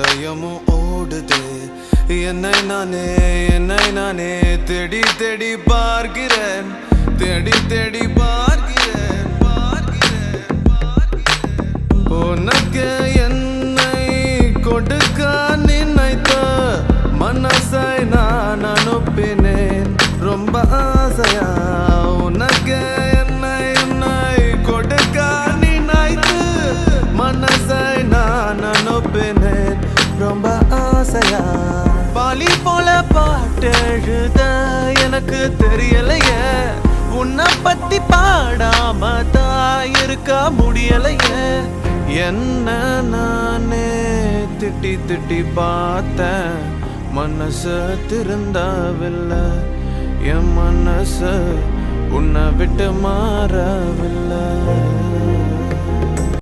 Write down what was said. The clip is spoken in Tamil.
இதயமும் ஓடுது என்னை நானே தேடி தேடி பார்க்கிறேன் தேடி தேடி பார்க்கிறேன் உனக்கு என்னை கொடுக்க நினைத்த மனசை நான் அனுப்பினேன் ரொம்ப ஆசையா உனக்கு என்னை கொடுக்க நினைத்து மனசை நான் அனுப்பினேன் ரொம்ப ஆசையா பாலி போல பாட்டு எழுத எனக்கு தெரியலையே உன்னை பத்தி பாடாம தான் இருக்க முடியலையே என்ன நானே திட்டி திட்டி பார்த்தேன் மனசு திருந்தவில்லை என் மனசு உன்னை விட்டு மாறவில்லை